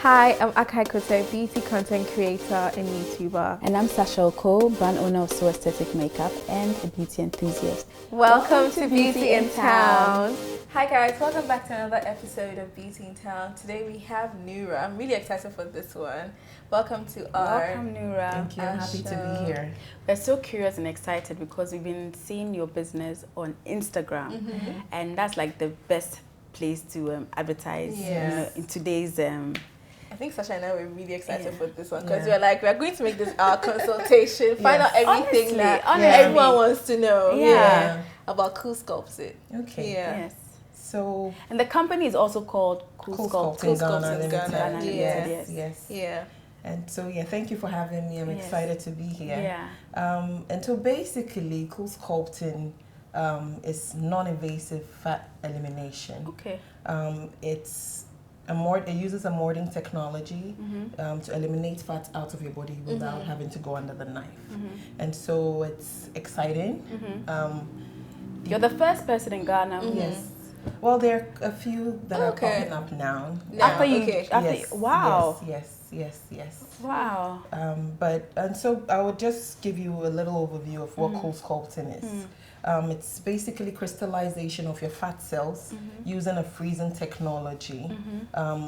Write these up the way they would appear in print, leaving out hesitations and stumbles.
Hi, I'm Akai Kote, beauty content creator and YouTuber. And I'm Sasha Oko, brand owner of So Aesthetic Makeup and a beauty enthusiast. Welcome to Beauty in Town. Hi guys, welcome back to another episode of Beauty in Town. Today we have Nura. I'm really excited for this one. Welcome to Welcome, Nura. Thank you. I'm happy to be here. We're so curious and excited because we've been seeing your business on Instagram, and that's like the best place to advertise in today's. I think Sasha and I were really excited for this one because we're going to make this our consultation, find out everything that everyone wants to know about CoolSculpting. Okay. Yes. So, and the company is also called CoolSculpting Ghana Limited. Yes. Yeah. And so, thank you for having me. I'm excited to be here. Yeah. And so basically, CoolSculpting is non-invasive fat elimination. Okay. It uses a molding technology to eliminate fat out of your body without having to go under the knife. And so it's exciting. You're the first person in Ghana. Yes. Well, there are a few that are popping up now. Wow. Yes. Wow. And so I would just give you a little overview of what CoolSculpting is. It's basically crystallization of your fat cells using a freezing technology.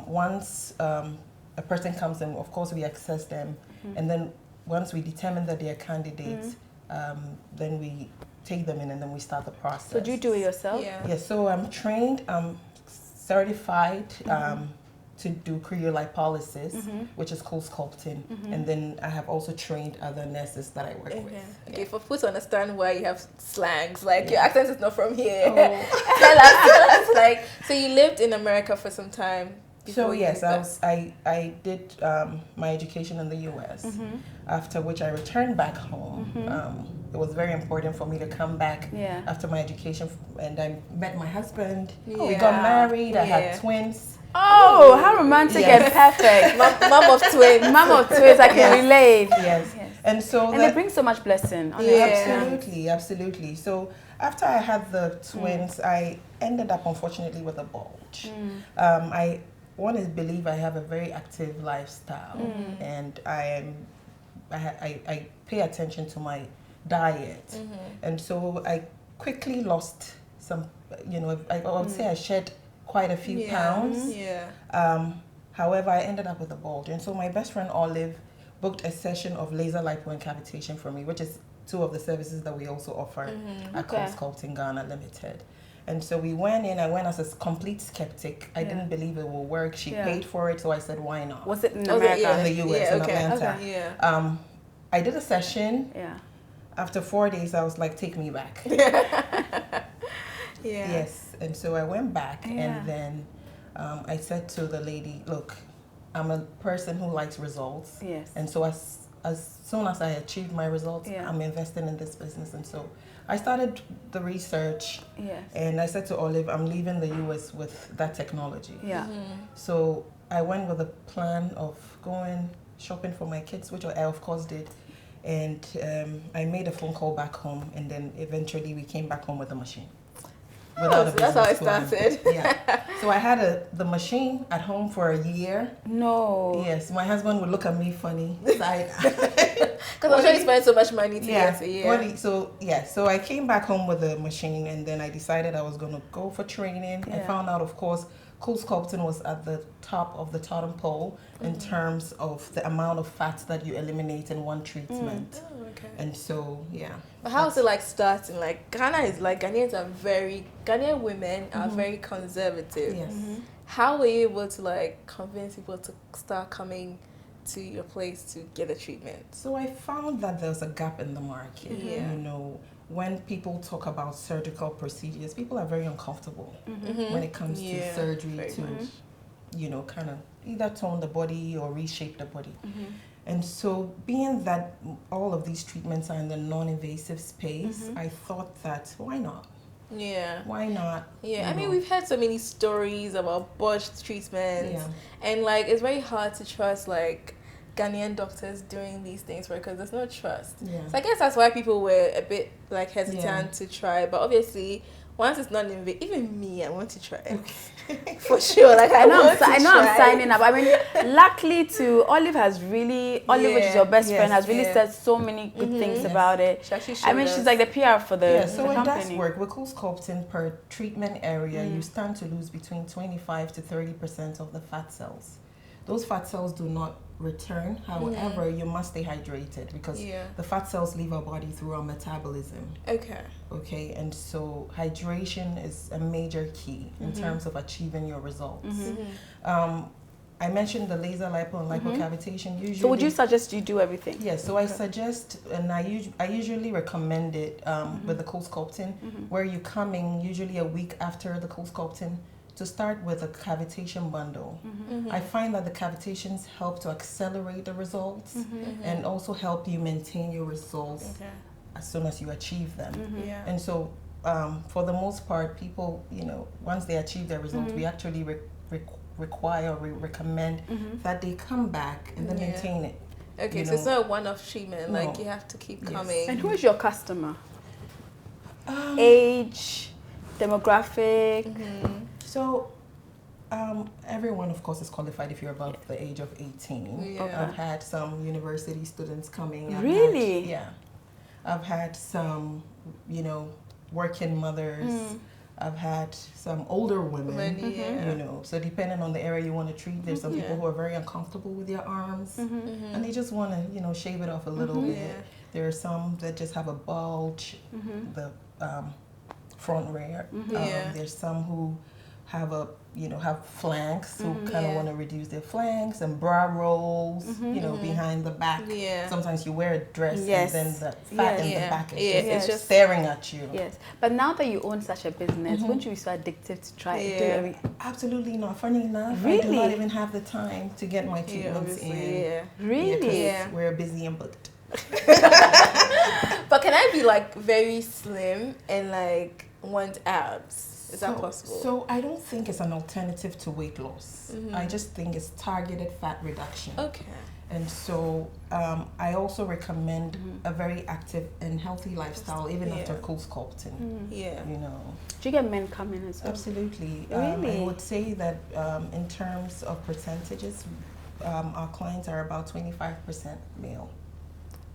Once a person comes in, of course we access them, and then once we determine that they are candidates, then we take them in and then we start the process. So do you do it yourself? Yes, so I'm trained, I'm certified to do cryolipolysis, which is CoolSculpting, and then I have also trained other nurses that I work with. Okay, for people to understand why you have slangs, like your accent is not from here. Tell us, so you lived in America for some time. So yes, I did my education in the U.S. After which I returned back home. It was very important for me to come back after my education, and I met my husband. We got married. I had twins. Oh, how romantic and perfect! Mom of twins. Mom of twins. I can relate. Yes. And so it brings so much blessing. Honestly. Absolutely. So after I had the twins, I ended up unfortunately with a bulge. I want to believe I have a very active lifestyle, and I pay attention to my diet, and so I quickly lost some. I would say I shed quite a few pounds. However, I ended up with a bulge, and so my best friend Olive booked a session of laser lipoincavitation for me, which is two of the services that we also offer at CoolSculpting Ghana Limited. And so we went in. I went as a complete skeptic. I didn't believe it would work. She paid for it, so I said, "Why not?" Was it in America? In the U.S. in Atlanta. I did a session. After 4 days, I was like, "Take me back." Yes. And so I went back, and then I said to the lady, "Look, I'm a person who likes results. And so as soon as I achieved my results, I'm investing in this business." And so I started the research, and I said to Olive, "I'm leaving the US with that technology." So I went with a plan of going shopping for my kids, which I of course did, and I made a phone call back home, and then eventually we came back home with a machine. That's how it started. So I had the machine at home for a year. No. Yes, my husband would look at me funny. Because I'm sure you spent so much money to get a year. So I came back home with the machine, and then I decided I was going to go for training. I found out, of course, CoolSculpting was at the top of the totem pole in terms of the amount of fat that you eliminate in one treatment. And so, But how is it like starting? Like Ghanaian women are very conservative. Yes. How were you able to like convince people to start coming to your place to get a treatment? So I found that there's a gap in the market. When people talk about surgical procedures, people are very uncomfortable when it comes to surgery to, kind of either tone the body or reshape the body. And so being that all of these treatments are in the non-invasive space, I thought that, why not? Why not? I mean, we've had so many stories about botched treatments, and like it's very hard to trust like Ghanaian doctors doing these things because there's no trust. So I guess that's why people were a bit like hesitant to try. But obviously, once it's non-invasive, even me, I want to try it. For sure. Like I know I'm signing up. I mean, luckily to Olive which is your best friend, has really said so many good things about it. I mean, she's like the PR for the so the it company. does work. With CoolSculpting, per treatment area, you stand to lose between 25 to 30% of the fat cells. Those fat cells do not return. However, you must stay hydrated because the fat cells leave our body through our metabolism. Okay, and so hydration is a major key in terms of achieving your results. I mentioned the laser lipo and lipocavitation. Usually, so would you suggest you do everything? Yes, so I suggest, and I usually recommend it with the CoolSculpting, where you come in usually a week after the CoolSculpting to start with a cavitation bundle. I find that the cavitations help to accelerate the results and also help you maintain your results as soon as you achieve them. And so for the most part, people, once they achieve their results, we actually recommend that they come back and then maintain it. Okay, so it's not a one-off treatment, like you have to keep coming. And who is your customer? Age, demographic? So, everyone, of course, is qualified if you're above the age of 18. I've had some university students coming. I've had some, working mothers. I've had some older women, so depending on the area you want to treat, there's some people who are very uncomfortable with their arms and they just want to, shave it off a little bit. There are some that just have a bulge, the front rear. There's some who have have flanks, who kind of want to reduce their flanks, and bra rolls, behind the back. Sometimes you wear a dress and then the fat in the back is just staring at you. But now that you own such a business, wouldn't you be so addicted to try it? Do everything? Absolutely not. Funny enough, I do not even have the time to get my treatments in. Really? We're busy and booked. But can I be like very slim and like want abs? Is that possible? So I don't think it's an alternative to weight loss. I just think it's targeted fat reduction. Okay. And so I also recommend a very active and healthy lifestyle even after CoolSculpting. Do you get men coming as well? Absolutely. Really? I would say that in terms of percentages, our clients are about 25% male.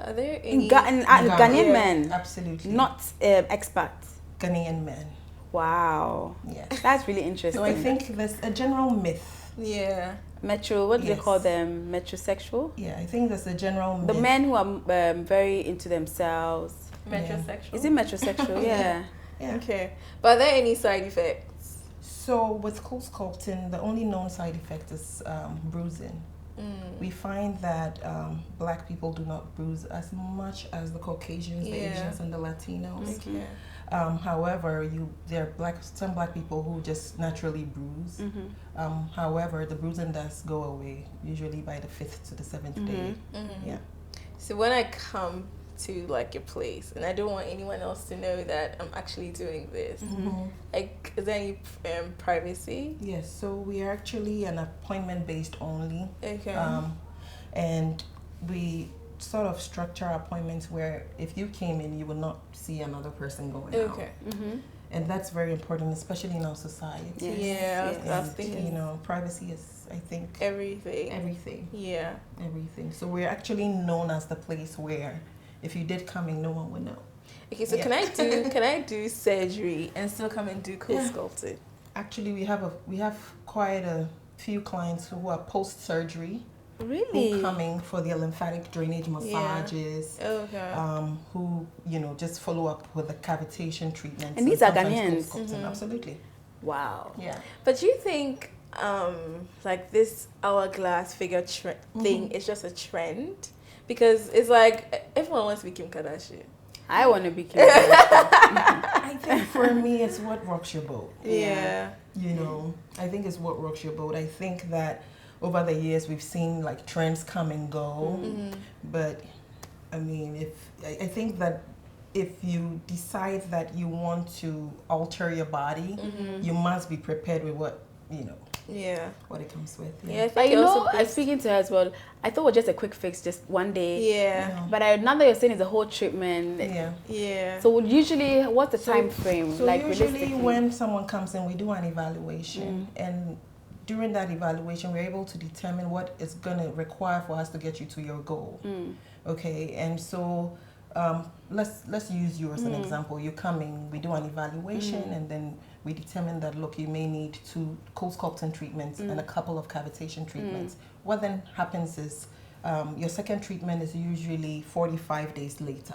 Are there any Ghanaian men? Absolutely. Not expats? Ghanaian men. Wow. Yes. That's really interesting. So I think there's a general myth. What do they call them? Metrosexual? I think there's a general myth. The men who are very into themselves. Metrosexual? Is it metrosexual? Yeah. Okay. But are there any side effects? So with CoolSculpting, the only known side effect is bruising. We find that black people do not bruise as much as the Caucasians, the Asians, and the Latinos. However, there are some black people who just naturally bruise. However, the bruising does go away usually by the 5th to the 7th day. So when I come to like your place, and I don't want anyone else to know that I'm actually doing this, like, is there any privacy? Yes, so we are actually an appointment based only. And we sort of structure appointments where if you came in, you will not see another person going out. And that's very important, especially in our society. I was thinking, privacy is, I think, everything. Everything. So we're actually known as the place where if you did come in, no one would know. Okay, so can I do surgery and still come and do CoolSculpting? Actually, we have quite a few clients who are post surgery. Really? Who coming for their lymphatic drainage massages. Who just follow up with the cavitation treatments. And these are Ghanaians. Absolutely. Wow. But do you think like this hourglass figure thing is just a trend? Because it's like everyone wants to be Kim Kardashian. I want to be Kim Kardashian. I think for me it's what rocks your boat. Yeah. I think it's what rocks your boat. I think that over the years we've seen like trends come and go. But I mean, I think that if you decide that you want to alter your body, you must be prepared with what what it comes with. But I was speaking to her as well. I thought it was just a quick fix, just one day. But now that you're saying it's a whole treatment. So usually, what's the time frame? So like usually when someone comes in, we do an evaluation, and during that evaluation, we're able to determine what is going to require for us to get you to your goal. Okay, and so let's use you as an example. You're coming, we do an evaluation, and then we determine that, look, you may need 2 CoolSculpting treatments and a couple of cavitation treatments. What then happens is your second treatment is usually 45 days later.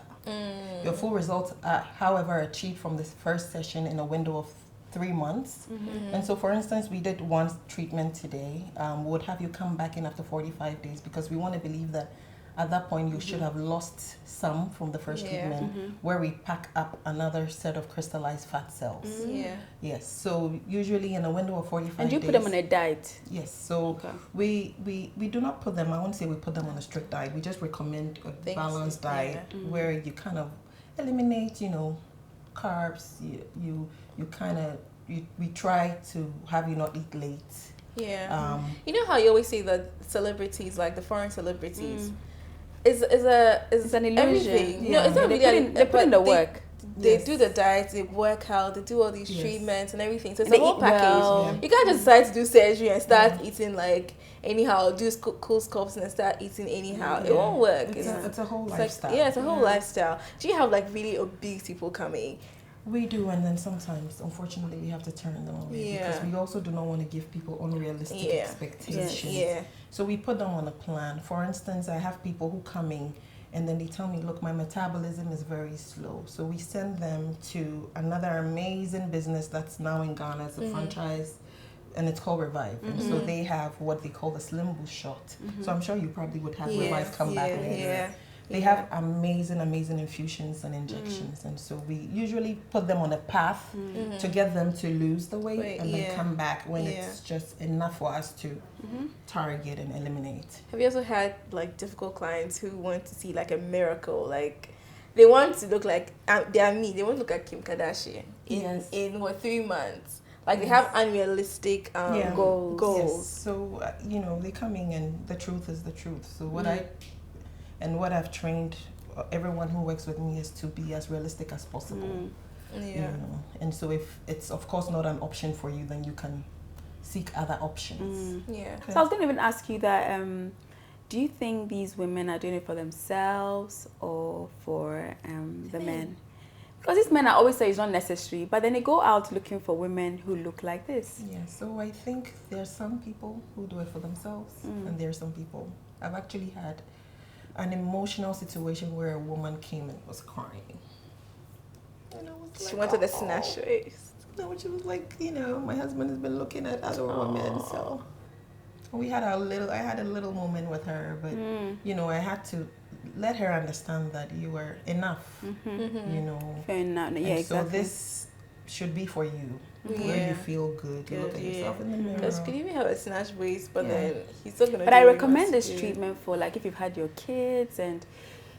Your full results are, however, achieved from this first session in a window of 3 months. And so, for instance, we did 1 treatment today. We would have you come back in after 45 days because we want to believe that at that point you should have lost some from the first treatment, where we pack up another set of crystallized fat cells. Yes. So usually in a window of 45 days. And you put them on a diet? Yes. So we do not put them, I won't say we put them on a strict diet. We just recommend a balanced diet where you kind of eliminate, carbs. We try to have you not eat late. You know how you always say that celebrities, like the foreign celebrities, is an illusion. Everything. No, it's not really. They put in the work. They do the diet, they work out, they do all these treatments and everything. So it's a whole package. You can't just decide to do surgery and start eating like anyhow, do CoolSculpting and start eating anyhow. It won't work. It's a whole lifestyle. It's a whole lifestyle. Do you have like really obese people coming? We do, and then sometimes, unfortunately, we have to turn them away because we also do not want to give people unrealistic expectations. So we put them on a plan. For instance, I have people who come in and then they tell me, look, my metabolism is very slow. So we send them to another amazing business that's now in Ghana. It's a franchise, and it's called Revive. And so they have what they call the Slim Boost shot. So I'm sure you probably would have Revive come back later. They have amazing infusions and injections, and so we usually put them on a path to get them to lose the weight and then come back when it's just enough for us to target and eliminate. Have you also had like difficult clients who want to see like a miracle, like they want to look like they are me, they want to look like Kim Kardashian in what 3 months? Like they have unrealistic goals. Yes. So they come in and the truth is the truth. So what I've trained everyone who works with me is to be as realistic as possible. And so if it's of course not an option for you, then you can seek other options. So I was going to even ask you that, do you think these women are doing it for themselves or for the men? Because these men are always say it's not necessary, but then they go out looking for women who look like this. So I think there's some people who do it for themselves, and there's some people. I've actually had an emotional situation where a woman came and was crying. And I was she wanted a snatch waist. No, she was like, my husband has been looking at other women, so I had a little moment with her, but I had to let her understand that you were enough. Fair enough. Exactly. So this should be for you. Where you feel good, you look at yourself in the mirror. Because could even have a snatch waist, but then he's still gonna. But I recommend this treatment for like if you've had your kids and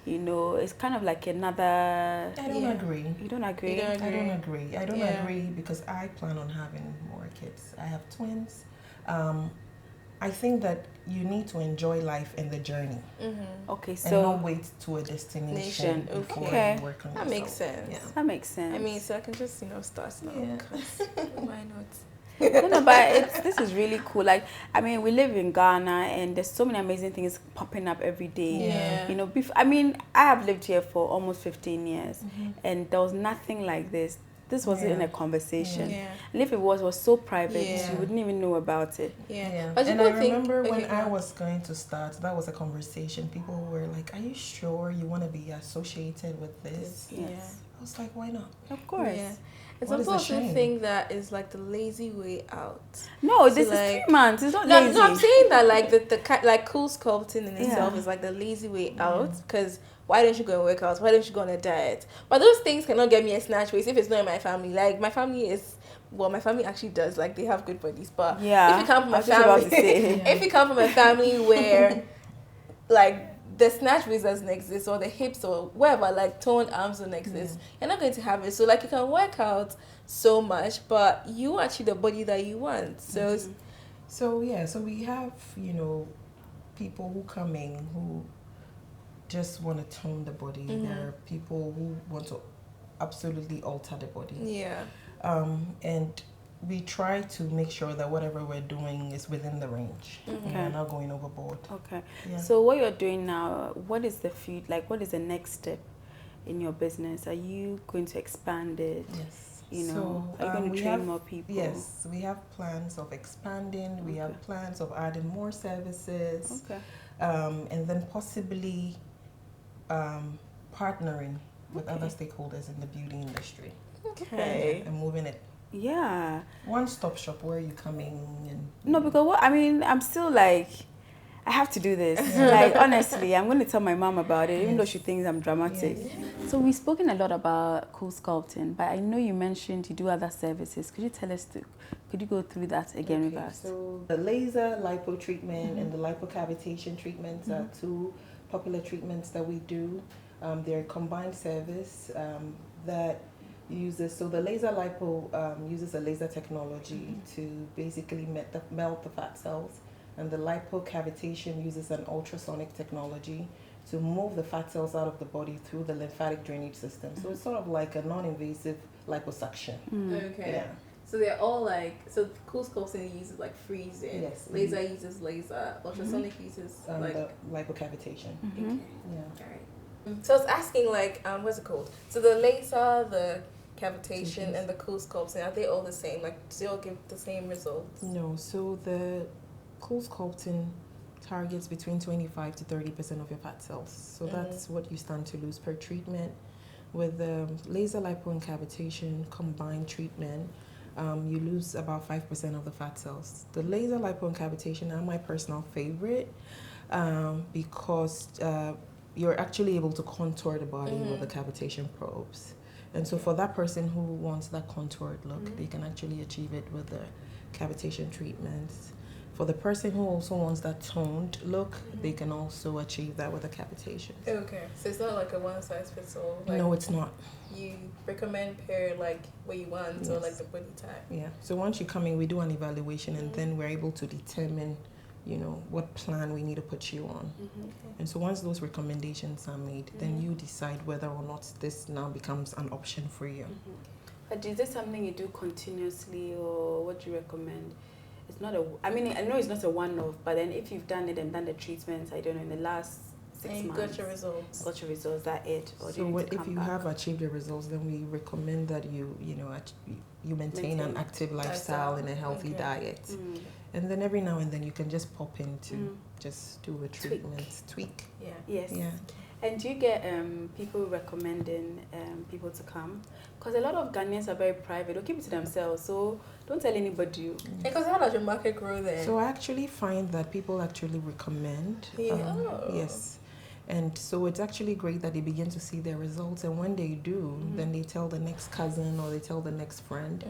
it's kind of like another. I don't agree. You don't agree? I don't agree. I don't agree because I plan on having more kids. I have twins. I think that you need to enjoy life and the journey. Okay, so and not wait to a destination before you work on yourself. That makes sense. That makes sense. I mean, so I can just start now. Why No, not? but this is really cool. Like, I mean, we live in Ghana, and there's so many amazing things popping up every day. I have lived here for almost 15 years, and there was nothing like this. This wasn't in a conversation. And if it was so private, you wouldn't even know about it. But and I remember when I was going to start, that was a conversation. People were like, are you sure you want to be associated with this? I was like, why not? Of course. It's also a thing that is like the lazy way out. No, this is 3 months. It's not lazy. No, I'm saying that like the CoolSculpting in itself is like the lazy way out, because why don't you go and work out? Why don't you go on a diet? But those things cannot get me a snatch waist if it's not in my family. Like my family actually does. Like they have good bodies, but if you come from a family, if you come from a family where like the snatch waist doesn't exist, or the hips or whatever, like toned arms don't exist, you're not going to have it. So like you can work out so much, but you achieve the body that you want. So So we have, people who come in who just want to tone the body. There are people who want to absolutely alter the body. Yeah. And we try to make sure that whatever we're doing is within the range. Okay. We're not going overboard. Okay. Yeah. So what you're doing now, what is the what is the next step in your business? Are you going to expand it? Yes. Are you going to train more people? Yes, we have plans of expanding. We have plans of adding more services. Okay. And then possibly partnering with other stakeholders in the beauty industry. Okay. And moving it. Yeah. One-stop shop where you come in and... No, because I'm still like, I have to do this. Like, honestly, I'm going to tell my mom about it, even though she thinks I'm dramatic. Yes. So we've spoken a lot about CoolSculpting, but I know you mentioned you do other services. Could you tell us, could you go through that again with us? So the laser lipo treatment and the lipocavitation treatments are two popular treatments that we do. They're a combined service that uses, so the laser lipo uses a laser technology to basically melt the fat cells, and the lipocavitation uses an ultrasonic technology to move the fat cells out of the body through the lymphatic drainage system. So it's sort of like a non-invasive liposuction. Okay. Yeah. So they're all like, so CoolSculpting uses like freezing. Yes. Laser uses laser. Ultrasonic uses like the lipocavitation. Okay. Yeah. Alright. So I was asking like, what's it called? So the laser, the cavitation, and the CoolSculpting, are they all the same? Like, do they all give the same results? No. So the CoolSculpting targets between 25 to 30% of your fat cells. So that's what you stand to lose per treatment. With the laser lipo and cavitation combined treatment, you lose about 5% of the fat cells. The laser lipo and cavitation are my personal favorite because you're actually able to contour the body with the cavitation probes. And so for that person who wants that contoured look, they can actually achieve it with the cavitation treatments. For the person who also wants that toned look, they can also achieve that with the cavitation. Okay, so it's not like a one size fits all. Like, no, it's not. You recommend pair like what you want or like the body type. Yeah. So once you come in, we do an evaluation, and then we're able to determine, what plan we need to put you on. And so once those recommendations are made, then you decide whether or not this now becomes an option for you. But is this something you do continuously, or what do you recommend? It's not I know it's not a one-off, but then if you've done it and done the treatments, I don't know, in the last 6 months. Got your results. Got your results, that it? Or do so you need to if you have achieved the results, then we recommend that you maintain an active lifestyle and a healthy diet. And then every now and then you can just pop in to just do a treatment, tweak. Yeah. Yes. Yeah. And do you get people recommending people to come? Because a lot of Ghanaians are very private. They'll keep it to themselves. So don't tell anybody. Because how does your market grow then? So I actually find that people actually recommend. Yes. And so it's actually great that they begin to see their results. And when they do, then they tell the next cousin or they tell the next friend.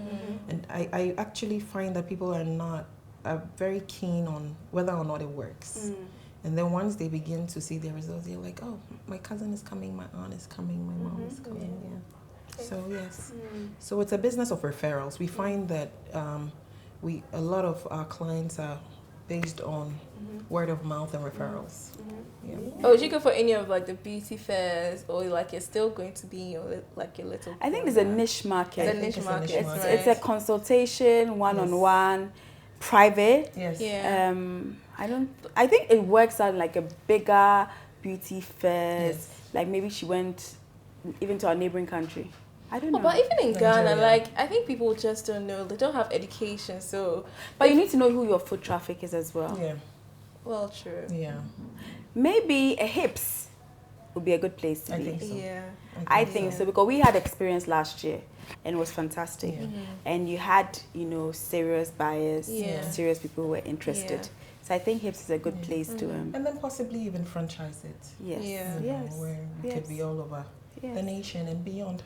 And I actually find that people are very keen on whether or not it works. And then once they begin to see their results, they're like, oh, my cousin is coming, my aunt is coming, my mom is coming. Yeah. So yes. So it's a business of referrals. We find that a lot of our clients are based on word of mouth and referrals. Yeah. Oh, would you go for any of like the beauty fairs, or like you're still going to be in your little? I think there's a niche market. It's a niche market. It's a consultation, one-on-one, private. Yes. Yeah. I think it works out like a bigger beauty fairs. Yes. Like maybe she went even to our neighboring country. I don't know. But even in Ghana, Nigeria. like I think people just don't know. They don't have education, so. But you need to know who your foot traffic is as well. Yeah. Well, true. Yeah. Maybe a hips would be a good place to I be. think so. Yeah. I think so, because we had experience last year and it was fantastic. Yeah. And you had, serious buyers, Yeah. serious people who were interested. Yeah. So I think hips is a good place to And then possibly even franchise it. yes. Yeah. Yes. Where we could be all over the nation and beyond.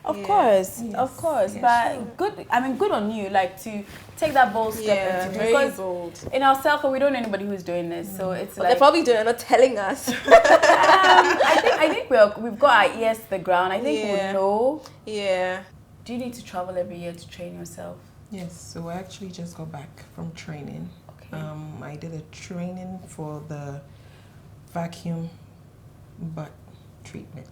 Of Yeah. course, Yes. of course. Yes. But good, good on you, like to take that bold step Yeah, into, very because bold. in our circle we don't know anybody who's doing this. So it's But like they're probably doing, not telling us. I think we've got our ears to the ground. I think Yeah. we'll know. Yeah. Do you need to travel every year to train yourself? Yes, so I actually just got back from training. Okay. I did a training for the vacuum butt treatment.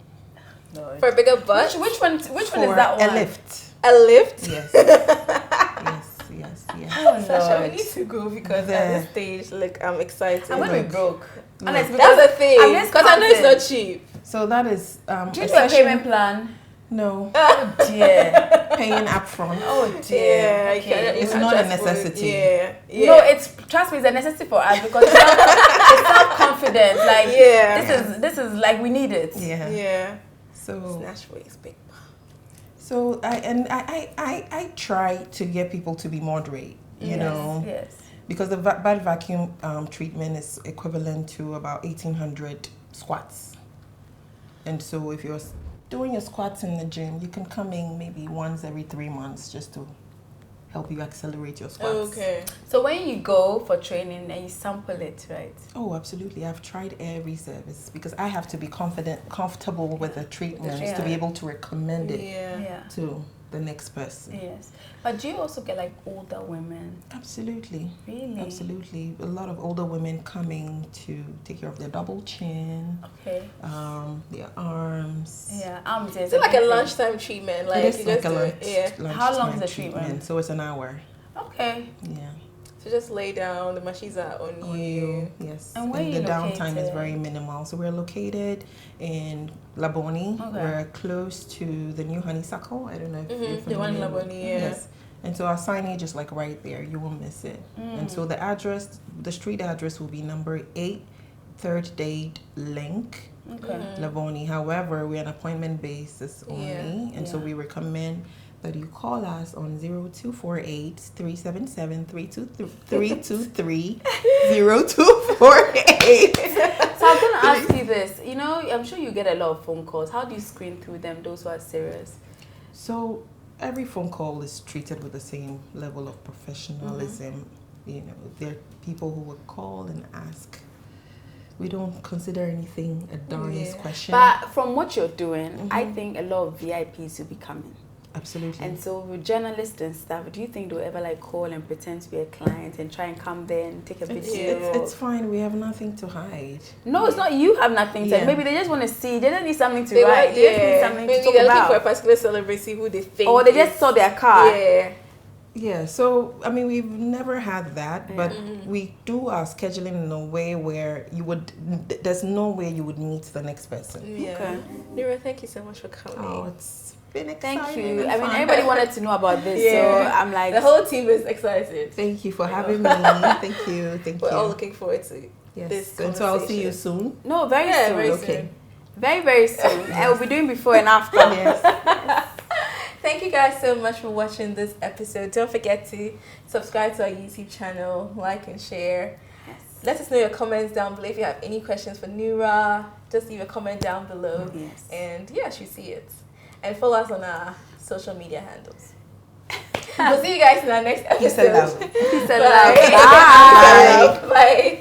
Lord. For a bigger butt? Which one is For that one? a lift. A lift? Yes. yes. Oh, Sasha, we Lord. need to go because at this stage, like, I'm excited. I'm going to be broke. Honestly, That's the thing. I'm Because I know it's not cheap. So that is Do you do a payment plan? No. Oh dear. Paying upfront. Oh dear. Yeah, Okay. It's not a necessity. Yeah. No, trust me, it's a necessity for us because it's self-confidence. Like this is like we need it. Yeah. So Snatch waist, big. So I try to get people to be moderate, you know. Yes. Because the bad vacuum treatment is equivalent to about 1,800 squats. And so if you're doing your squats in the gym, you can come in maybe once every 3 months just to help you accelerate your squats. Okay. So when you go for training and you sample it, right? Oh, absolutely. I've tried every service because I have to be comfortable with the treatments to be able to recommend it to the next person. Yes. But do you also get like older women? Absolutely. Really? Absolutely. A lot of older women coming to take care of their double chin. Okay. Their arms. Yeah, arms. Is it like a lunchtime treatment? Like it is like a lunchtime How long is the treatment? So it's an hour. Okay. Yeah. So just lay down, the machines are on you. Yes. And where the you downtime is located? very minimal. So we're located in Laboni. Okay. We're close to the new honeysuckle. I don't know if you're familiar. The one in with- Laboni, Yes. And so our signage is like right there. You won't miss it. And so the street address will be number 8, 3rd Date Link, Okay. Laboni. However, we're an appointment basis only. And so we recommend that you call us on 0248 377 323 0248. So I'm going to ask you this. You know, I'm sure you get a lot of phone calls. How do you screen through them, those who are serious? So every phone call is treated with the same level of professionalism. You know, there are people who will call and ask. We don't consider anything a darkness question. But from what you're doing, I think a lot of VIPs will be coming. Absolutely. And so with journalists and stuff, do you think they'll ever like call and pretend to be a client and try and come there and take a video? It's fine. We have nothing to hide. No, it's not. You have nothing to. Yeah. Maybe they just want to see. They don't need something to They write. want- They just need something Maybe to talk they're about. looking for a particular celebrity who they think. Or they just saw their car. Yeah. Yeah, so I mean, we've never had that, but we do our scheduling in a way where there's no way you would meet the next person. Yeah. Okay. Nura, thank you so much for coming. Oh, it's been exciting. Thank you. and I mean, fun. everybody wanted to know about this, so I'm like, The whole team is excited. Thank you for having me. Thank you. We're all looking forward to Yes. this And so I'll see you conversation. soon. no, very soon. Very Okay. soon. Very, very soon. I will be doing before and after. Yes. Thank you guys so much for watching this episode. Don't forget to subscribe to our YouTube channel, like and share. Yes. Let us know your comments down below. If you have any questions for Nura, just leave a comment down below. Yes. And yeah, she see it. And follow us on our social media handles. We'll see you guys in our next episode. Peace and love. Peace and love. Bye. Bye. Bye.